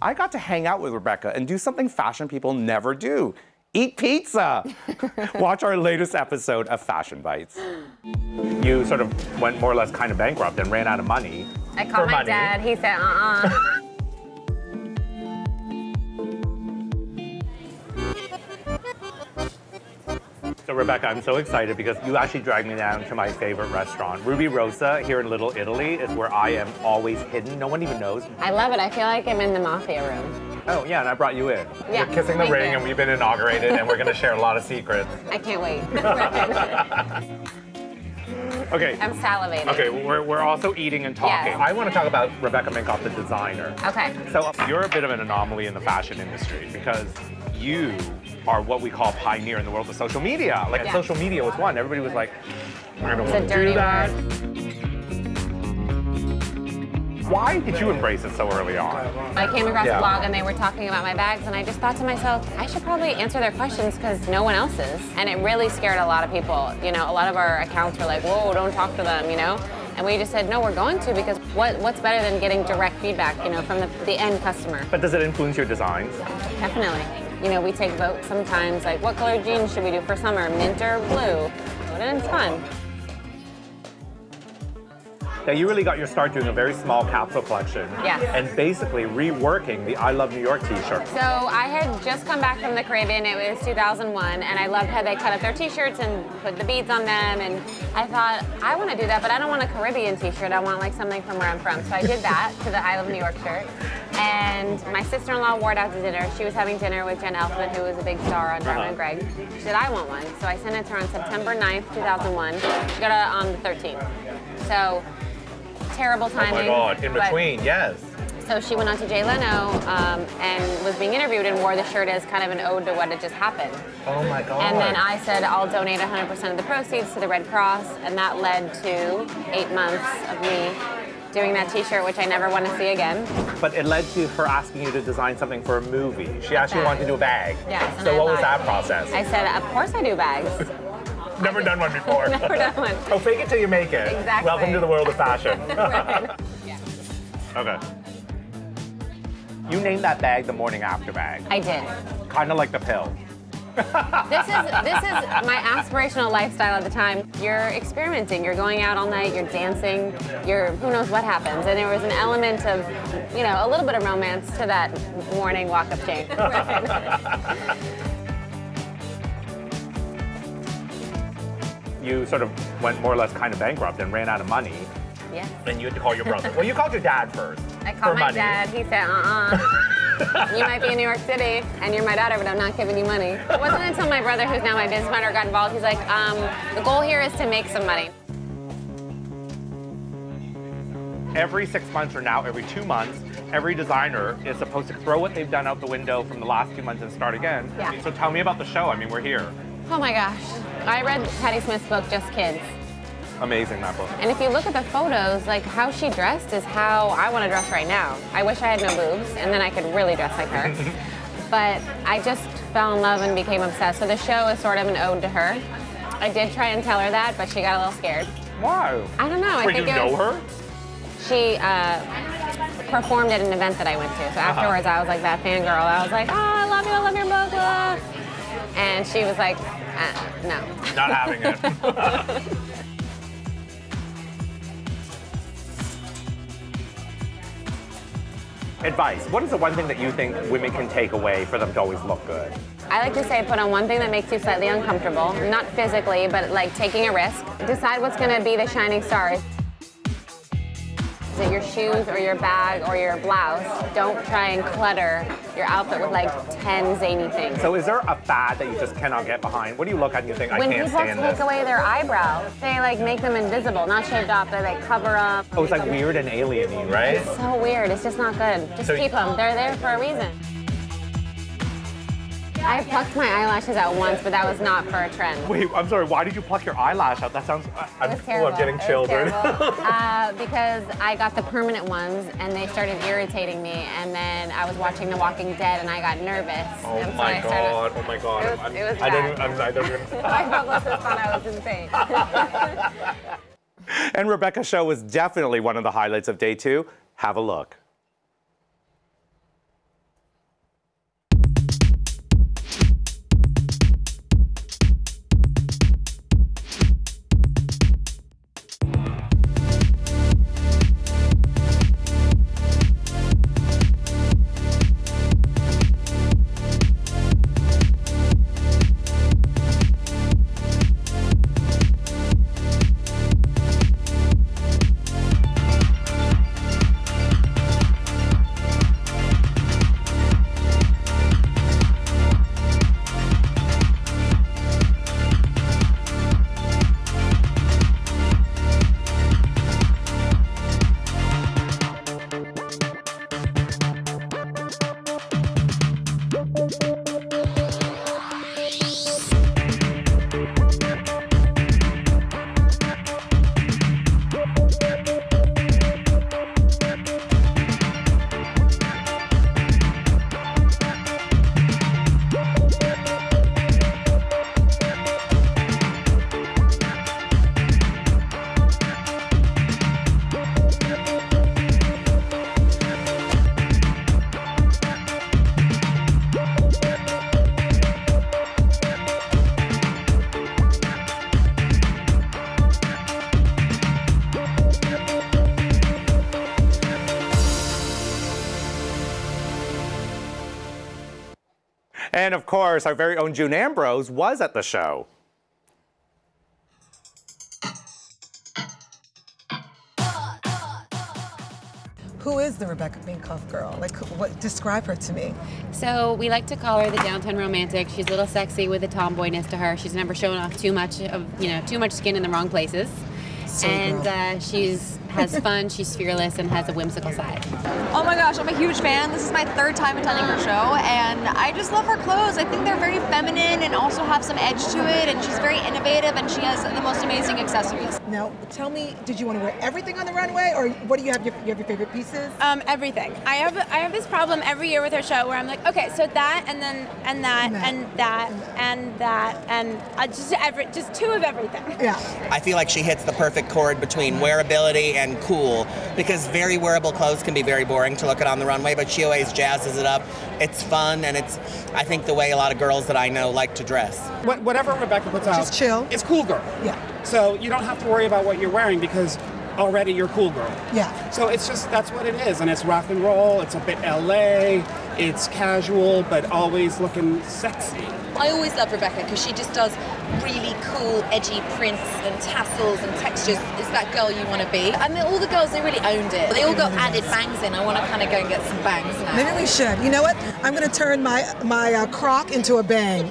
I got to hang out with Rebecca and do something fashion people never do. Eat pizza. Watch our latest episode of Fashion Bites. You sort of went more or less kind of bankrupt and ran out of money. I called my dad. He said, So Rebecca, I'm so excited because you actually dragged me down to my favorite restaurant. Ruby Rosa here in Little Italy is where I am always hidden. No one even knows. I love it. I feel like I'm in the mafia room. Oh, yeah, and I brought you in. Yeah, you're kissing the ring, and we've been inaugurated, and we're going to share a lot of secrets. I can't wait. Okay. I'm salivating. Okay, we're also eating and talking. Yes. I want to talk about Rebecca Minkoff, the designer. Okay. So you're a bit of an anomaly in the fashion industry because you are what we call pioneer in the world of social media. Like, social media was one. Everybody was like, I don't want to do that. Why did you embrace it so early on? I came across a blog and they were talking about my bags and I just thought to myself, I should probably answer their questions because no one else is. And it really scared a lot of people. You know, a lot of our accounts were like, whoa, don't talk to them, you know? And we just said, no, we're going to because what's better than getting direct feedback, you know, from the end customer. But does it influence your designs? Definitely. You know, we take votes sometimes, like what color jeans should we do for summer, mint or blue? And it's fun. Now, you really got your start doing a very small capsule collection. Yeah. And basically reworking the I Love New York t-shirt. So I had just come back from the Caribbean, it was 2001, and I loved how they cut up their t-shirts and put the beads on them, and I thought, I want to do that, but I don't want a Caribbean t-shirt, I want like something from where I'm from. So I did that to the I Love New York shirt. And my sister-in-law wore it out to dinner. She was having dinner with Jen Elfman, who was a big star on Drama and Greg. She said, I want one. So I sent it to her on September 9th, 2001. She got it on the 13th. So, terrible timing. Oh my God, in between, yes. So she went on to Jay Leno and was being interviewed and wore the shirt as kind of an ode to what had just happened. Oh my God. And then I said, I'll donate 100% of the proceeds to the Red Cross, and that led to 8 months of me doing that t-shirt, which I never want to see again. But it led to her asking you to design something for a movie. She actually wanted to do a bag. Yes. So what was that process? I said, of course I do bags. Never done one before. Never done one. Oh, fake it till you make it. Exactly. Welcome to the world of fashion. Right. Yeah. Okay. You named that bag the morning after bag. I did. Kind of like the pill. This is my aspirational lifestyle at the time. You're experimenting, you're going out all night, you're dancing, who knows what happens. And there was an element of, you know, a little bit of romance to that morning walk-up change. Right. You sort of went more or less kind of bankrupt and ran out of money. Yes. And you had to call your brother. Well, you called your dad first. I called my dad, he said, you might be in New York City, and you're my daughter, but I'm not giving you money. It wasn't until my brother, who's now my business partner, got involved. He's like, the goal here is to make some money. Every 6 months, or now every 2 months, every designer is supposed to throw what they've done out the window from the last 2 months and start again. Yeah. So tell me about the show. I mean, we're here. Oh my gosh. I read Patti Smith's book, Just Kids. Amazing, that book. And if you look at the photos, like how she dressed is how I want to dress right now. I wish I had no boobs, and then I could really dress like her. But I just fell in love and became obsessed. So the show is sort of an ode to her. I did try and tell her that, but she got a little scared. Why? I don't know. Wait, you know her? She performed at an event that I went to. So afterwards, I was like that fangirl. I was like, oh, I love your book. And she was like, no. Not having it. Advice. What is the one thing that you think women can take away for them to always look good? I like to say put on one thing that makes you slightly uncomfortable. Not physically, but like taking a risk. Decide what's going to be the shining star. Is it your shoes or your bag or your blouse? Don't try and clutter your outfit with like 10 zany things. So is there a fad that you just cannot get behind? What do you look at and you think, I can't stand this? When people take away their eyebrows, they like make them invisible, not shaved off, they like cover up. Oh, it's like weird and alien-y, right? It's so weird, it's just not good. Just keep them, they're there for a reason. I plucked my eyelashes out once, but that was not for a trend. Wait, I'm sorry, why did you pluck your eyelash out? That sounds, I'm getting children. Because I got the permanent ones and they started irritating me, and then I was watching The Walking Dead and I got nervous. Oh and my God, oh my God. It was bad. I don't even. My publicist thought I was insane. And Rebecca's show was definitely one of the highlights of day 2. Have a look. And of course, our very own June Ambrose was at the show. Who is the Rebecca Minkoff girl? Like, describe her to me. So we like to call her the downtown romantic. She's a little sexy with a tomboyness to her. She's never shown off too much skin in the wrong places. And she's has fun, she's fearless, and has a whimsical side. Oh my gosh, I'm a huge fan. This is my third time attending her show, and I just love her clothes. I think they're very feminine and also have some edge to it, and she's very innovative, and she has the most amazing accessories. Now, tell me, did you want to wear everything on the runway, or what do you have? You have your favorite pieces? Everything. I have this problem every year with her show where I'm like, okay, so that, and then and that, and that, and that, and just two of everything. Yeah. I feel like she hits the perfect chord between wearability and cool, because very wearable clothes can be very boring to look at on the runway, but she always jazzes it up. It's fun, and it's, I think, the way a lot of girls that I know like to dress. Whatever Rebecca puts out, just chill. It's cool girl. Yeah. So you don't have to worry about what you're wearing because already you're cool girl. Yeah. So it's just, that's what it is, and it's rock and roll, it's a bit LA, it's casual, but always looking sexy. I always love Rebecca because she just does really cool, edgy prints and tassels and textures. Is that girl you want to be? And all the girls, they really owned it. They all got added bangs in. I want to kind of go and get some bangs now. Maybe we should. You know what? I'm going to turn my croc into a bang.